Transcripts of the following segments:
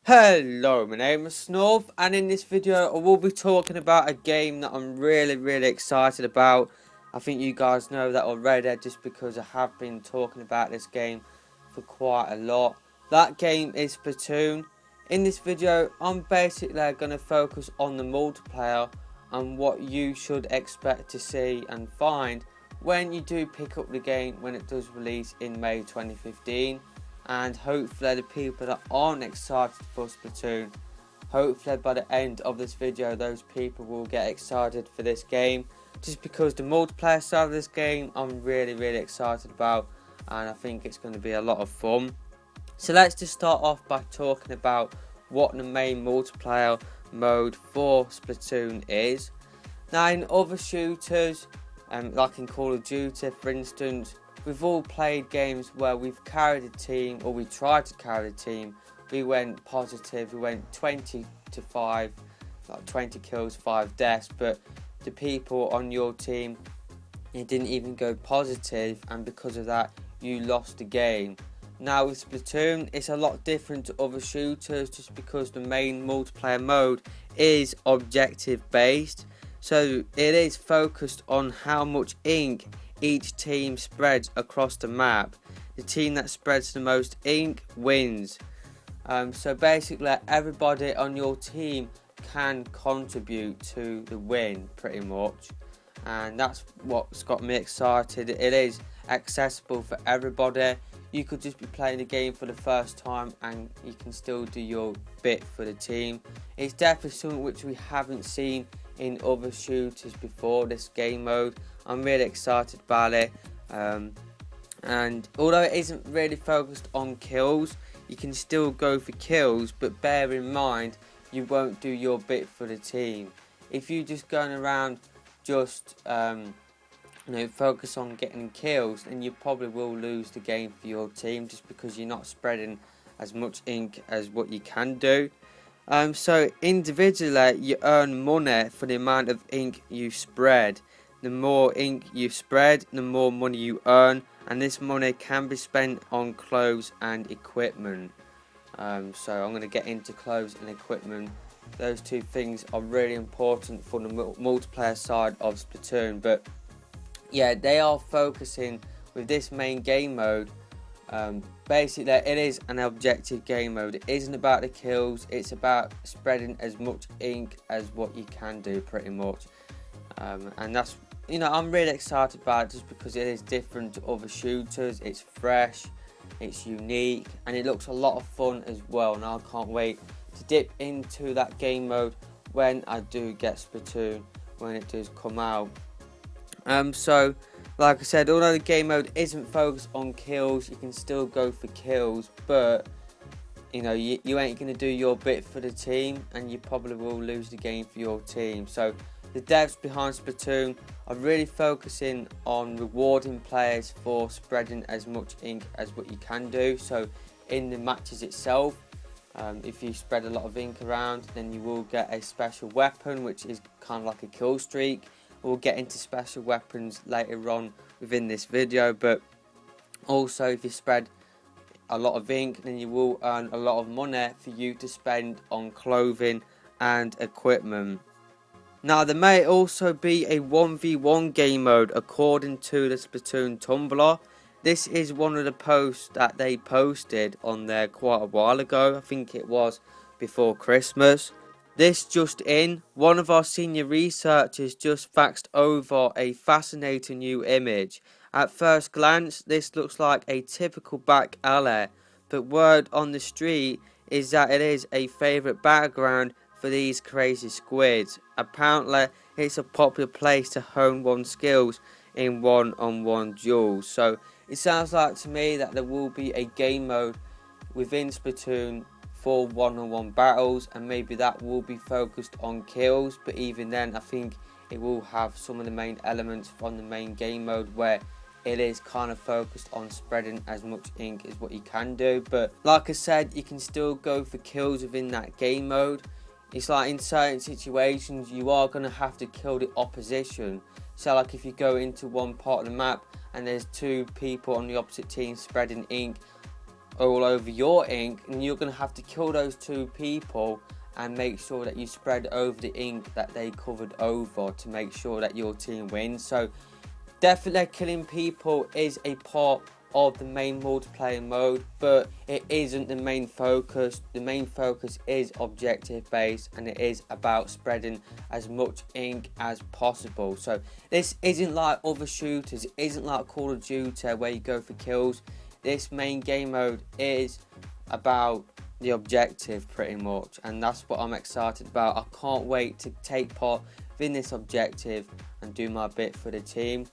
Hello, my name is Snuff, and in this video I will be talking about a game that I'm really excited about. I think you guys know that already just because I have been talking about this game for quite a lot. That game is Splatoon. In this video I'm basically going to focus on the multiplayer and what you should expect to see and find when you do pick up the game when it does release in May 2015. And hopefully the people that aren't excited for Splatoon, hopefully by the end of this video those people will get excited for this game, just because the multiplayer side of this game I'm really excited about, and I think it's going to be a lot of fun. So let's just start off by talking about what the main multiplayer mode for Splatoon is. Now, in other shooters, like in Call of Duty for instance, we've all played games where we've carried a team, or we tried to carry a team. We went positive, we went 20 to 5, like 20 kills, 5 deaths, but the people on your team, it didn't even go positive, and because of that, you lost the game. Now with Splatoon, it's a lot different to other shooters just because the main multiplayer mode is objective based. So it is focused on how much ink each team spreads across the map. The team that spreads the most ink wins. So basically everybody on your team can contribute to the win pretty much, and that's what's got me excited. It is accessible for everybody. You could just be playing the game for the first time and you can still do your bit for the team. It's definitely something which we haven't seen in other shooters before, this game mode. I'm really excited about it, and although it isn't really focused on kills, you can still go for kills, but bear in mind you won't do your bit for the team. If you're just going around just focus on getting kills, then you probably will lose the game for your team just because you're not spreading as much ink as what you can do. So individually you earn money for the amount of ink you spread. The more ink you spread, the more money you earn, and this money can be spent on clothes and equipment. So I'm going to get into clothes and equipment. Those two things are really important for the multiplayer side of Splatoon, but yeah, they are focusing with this main game mode. Basically it is an objective game mode. It isn't about the kills, it's about spreading as much ink as what you can do pretty much, and that's, I'm really excited about it just because it is different to other shooters. It's fresh, it's unique, and it looks a lot of fun as well, and I can't wait to dip into that game mode when I do get Splatoon, when it does come out. So like I said, although the game mode isn't focused on kills, you can still go for kills, but you ain't going to do your bit for the team, and you probably will lose the game for your team. So the devs behind Splatoon are really focusing on rewarding players for spreading as much ink as what you can do. So in the matches itself, if you spread a lot of ink around, then you will get a special weapon, which is kind of like a kill streak. We'll get into special weapons later on within this video, but also if you spread a lot of ink, then you will earn a lot of money for you to spend on clothing and equipment. Now there may also be a 1v1 game mode according to the Splatoon Tumblr. This is one of the posts that they posted on there quite a while ago. I think it was before Christmas. This just in, one of our senior researchers just faxed over a fascinating new image. At first glance, this looks like a typical back alley, but word on the street is that it is a favourite background for these crazy squids. Apparently, it's a popular place to hone one's skills in one-on-one duels. So it sounds like to me that there will be a game mode within Splatoon for one-on-one battles, and maybe that will be focused on kills, but even then I think it will have some of the main elements from the main game mode where it is kind of focused on spreading as much ink as what you can do. But like I said, you can still go for kills within that game mode. It's like in certain situations you are going to have to kill the opposition. So like if you go into one part of the map and there's two people on the opposite team spreading ink, all over your ink, and you're going to have to kill those 2 people and make sure that you spread over the ink that they covered over to make sure that your team wins. So definitely killing people is a part of the main multiplayer mode, but it isn't the main focus. The main focus is objective based, and it is about spreading as much ink as possible. So this isn't like other shooters, it isn't like Call of Duty where you go for kills. This main game mode is about the objective pretty much, and that's what I'm excited about. I can't wait to take part in this objective and do my bit for the team.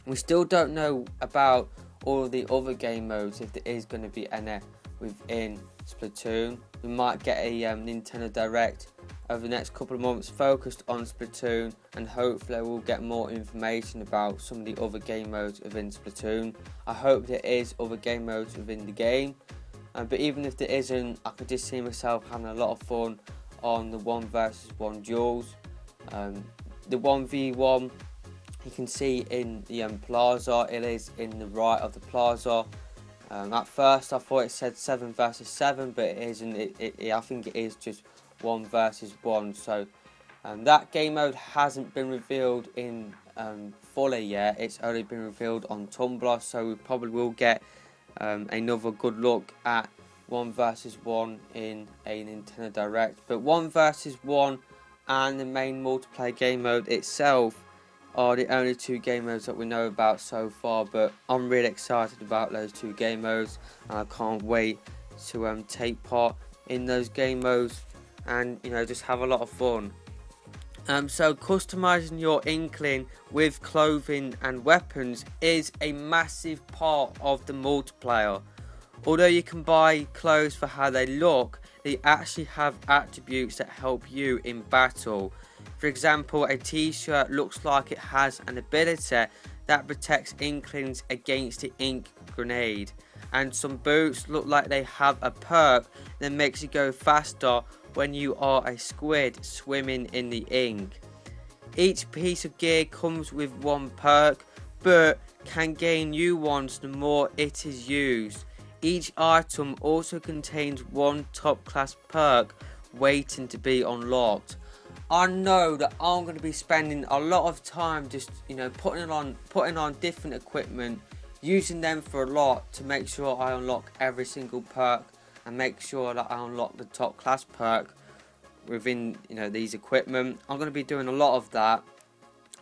We still don't know about all of the other game modes, if there is going to be any within Splatoon. We might get a Nintendo Direct over the next couple of months focused on Splatoon, and hopefully we'll get more information about some of the other game modes within Splatoon. I hope there is other game modes within the game, but even if there isn't, I could just see myself having a lot of fun on the 1 versus 1 duels. The 1v1 you can see in the plaza, it is in the right of the plaza. At first I thought it said 7 versus 7, but it isn't. I think it is just 1 versus 1. So that game mode hasn't been revealed in fully yet. It's only been revealed on Tumblr, so we probably will get another good look at 1 versus 1 in a Nintendo Direct. But 1 versus 1 and the main multiplayer game mode itself are the only 2 game modes that we know about so far, but I'm really excited about those 2 game modes, and I can't wait to take part in those game modes and, you know, just have a lot of fun. So customizing your inkling with clothing and weapons is a massive part of the multiplayer. Although you can buy clothes for how they look, they actually have attributes that help you in battle. For example, a t-shirt looks like it has an ability that protects inklings against the ink grenade, and some boots look like they have a perk that makes you go faster when you are a squid swimming in the ink. Each piece of gear comes with 1 perk, but can gain new ones the more it is used. Each item also contains 1 top class perk waiting to be unlocked. I know that I'm going to be spending a lot of time just, you know, putting on different equipment, using them for a lot to make sure I unlock every single perk and make sure that I unlock the top class perk within, you know, these equipment. I'm going to be doing a lot of that.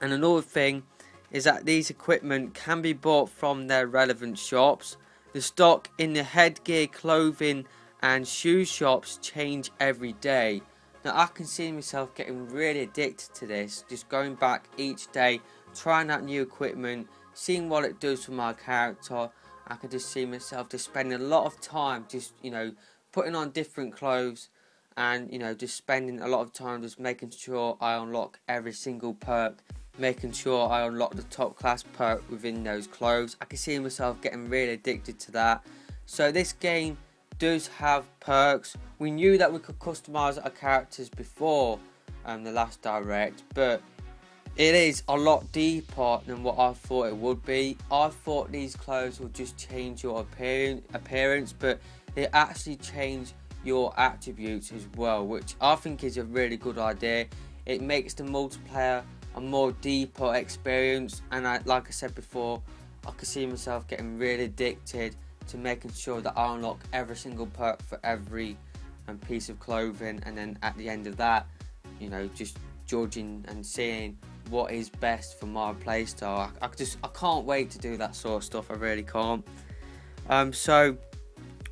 And another thing is that these equipment can be bought from their relevant shops. The stock in the headgear, clothing and shoe shops change every day. Now I can see myself getting really addicted to this, just going back each day, trying out new equipment, seeing what it does for my character. I can just see myself just spending a lot of time just, you know, putting on different clothes and, you know, just spending a lot of time just making sure I unlock every single perk, making sure I unlock the top class perk within those clothes. I can see myself getting really addicted to that. So this game does have perks. We knew that we could customize our characters before the last Direct, but it is a lot deeper than what I thought it would be. I thought these clothes would just change your appearance, but they actually change your attributes as well, which I think is a really good idea. It makes the multiplayer a more deeper experience, and like I said before, I could see myself getting really addicted to making sure that I unlock every single perk for every piece of clothing, and then at the end of that, you know, just judging and seeing what is best for my playstyle. I can't wait to do that sort of stuff. I really can't. So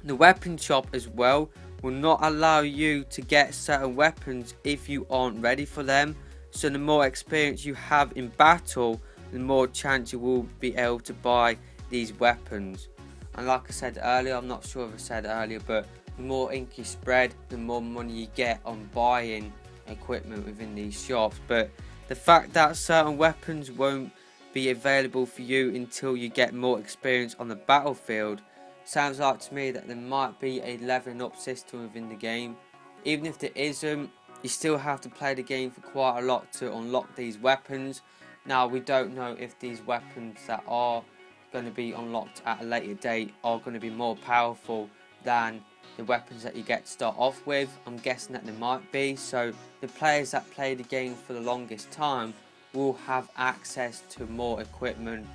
the weapon shop as well will not allow you to get certain weapons if you aren't ready for them. So the more experience you have in battle, the more chance you will be able to buy these weapons. And like I said earlier, I'm not sure if I said earlier, but the more ink you spread, the more money you get on buying equipment within these shops. But the fact that certain weapons won't be available for you until you get more experience on the battlefield sounds like to me that there might be a leveling up system within the game. Even if there isn't, you still have to play the game for quite a lot to unlock these weapons. Now we don't know if these weapons that are going to be unlocked at a later date are going to be more powerful than the weapons that you get to start off with. I'm guessing that there might be, so the players that play the game for the longest time will have access to more equipment,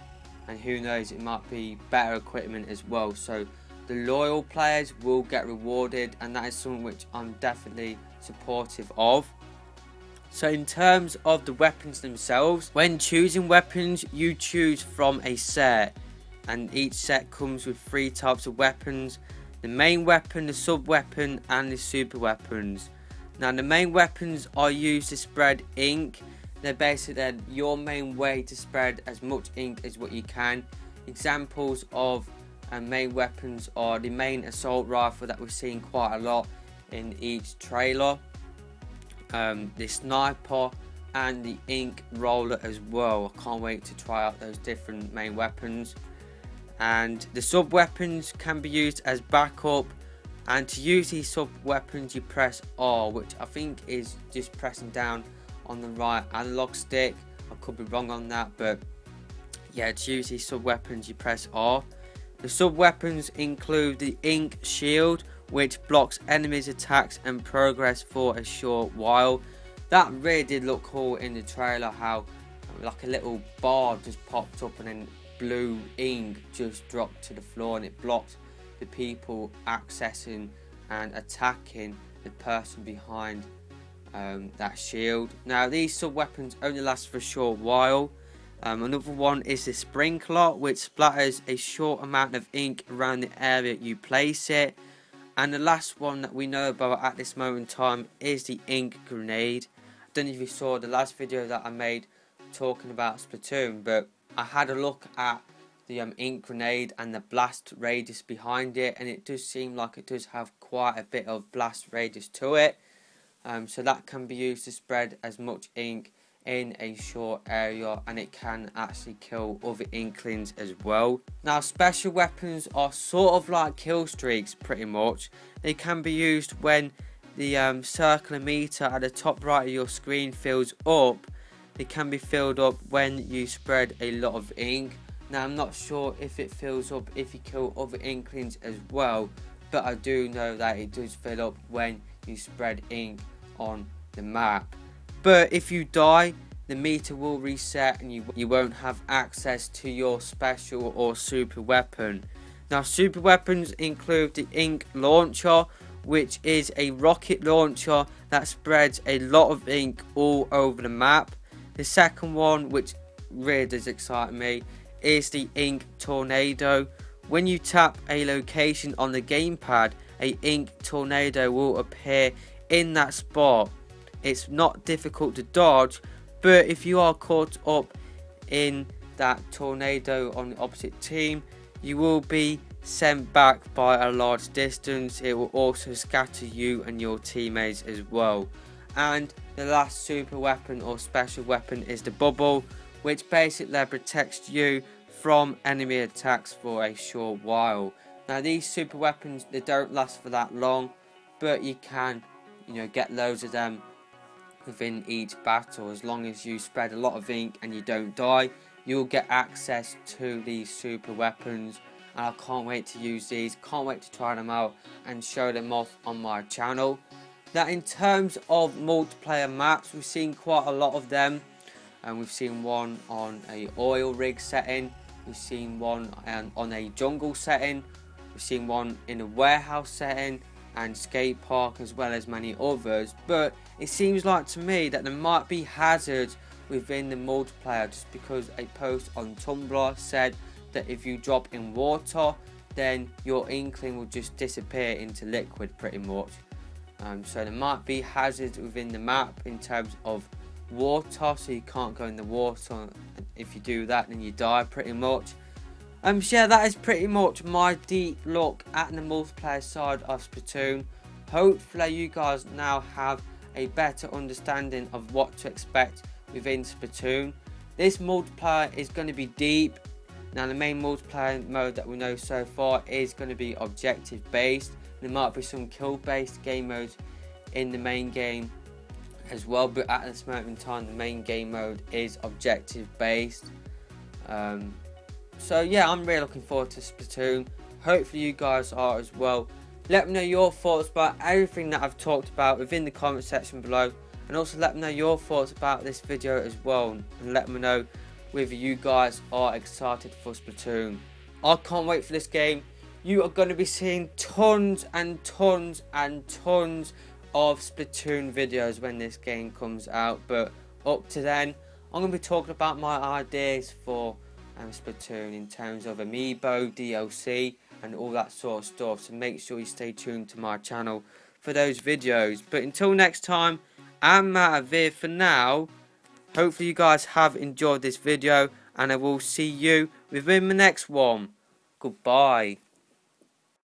and who knows, it might be better equipment as well. So the loyal players will get rewarded, and that is something which I'm definitely supportive of. So in terms of the weapons themselves, when choosing weapons, you choose from a set, and each set comes with 3 types of weapons: the main weapon, the sub weapon, and the super weapons. Now the main weapons are used to spread ink. They're basically your main way to spread as much ink as what you can. Examples of main weapons are the main assault rifle that we've seen quite a lot in each trailer, the sniper, and the ink roller as well. I can't wait to try out those different main weapons. And the sub weapons can be used as backup, and to use these sub weapons you press R, which I think is just pressing down on the right analog stick. I could be wrong on that, but yeah, to use these sub weapons you press R. The sub weapons include the ink shield, which blocks enemies' attacks and progress for a short while. That really did look cool in the trailer, how like a little bar just popped up and then blue ink just dropped to the floor, and it blocked the people accessing and attacking the person behind that shield. Now these sub weapons only last for a short while. Another one is the sprinkler, which splatters a short amount of ink around the area you place it. And the last one that we know about at this moment in time is the ink grenade. I don't know if you saw the last video that I made talking about Splatoon, but I had a look at the ink grenade and the blast radius behind it, and it does seem like it does have quite a bit of blast radius to it. So that can be used to spread as much ink in a short area, and it can actually kill other inklings as well. Now special weapons are sort of like kill streaks pretty much. They can be used when the circular meter at the top right of your screen fills up. They can be filled up when you spread a lot of ink. Now I'm not sure if it fills up if you kill other inklings as well, but I do know that it does fill up when you spread ink on the map. But if you die, the meter will reset and you won't have access to your special or super weapon. Now super weapons include the ink launcher, which is a rocket launcher that spreads a lot of ink all over the map. The second one, which really does excite me, is the ink tornado. When you tap a location on the gamepad, a ink tornado will appear in that spot. It's not difficult to dodge, but if you are caught up in that tornado on the opposite team, you will be sent back by a large distance. It will also scatter you and your teammates as well. And the last super weapon or special weapon is the bubble, which basically protects you from enemy attacks for a short while. Now these super weapons, they don't last for that long, but you can, get loads of them within each battle. As long as you spread a lot of ink and you don't die, you'll get access to these super weapons, and I can't wait to use these, can't wait to try them out and show them off on my channel. Now in terms of multiplayer maps, we've seen quite a lot of them, and we've seen one on a oil rig setting, we've seen one on a jungle setting, we've seen one in a warehouse setting and skate park, as well as many others. But it seems like to me that there might be hazards within the multiplayer, just because a post on Tumblr said that if you drop in water, then your inkling will just disappear into liquid pretty much. So there might be hazards within the map in terms of water, so you can't go in the water. If you do that, then you die pretty much. So yeah, that is pretty much my deep look at the multiplayer side of Splatoon. Hopefully you guys now have a better understanding of what to expect within Splatoon. This multiplayer is going to be deep. Now the main multiplayer mode that we know so far is going to be objective based. There might be some kill based game modes in the main game as well, but at this moment in time the main game mode is objective based. So yeah, I'm really looking forward to Splatoon. Hopefully you guys are as well. Let me know your thoughts about everything that I've talked about within the comment section below, and also let me know your thoughts about this video as well, and let me know whether you guys are excited for Splatoon. I can't wait for this game. You are going to be seeing tons and tons and tons of Splatoon videos when this game comes out, but up to then I'm going to be talking about my ideas for Splatoon in terms of amiibo, DLC and all that sort of stuff, so make sure you stay tuned to my channel for those videos. But until next time, I'm out of here for now. Hopefully you guys have enjoyed this video, and I will see you within the next one. Goodbye.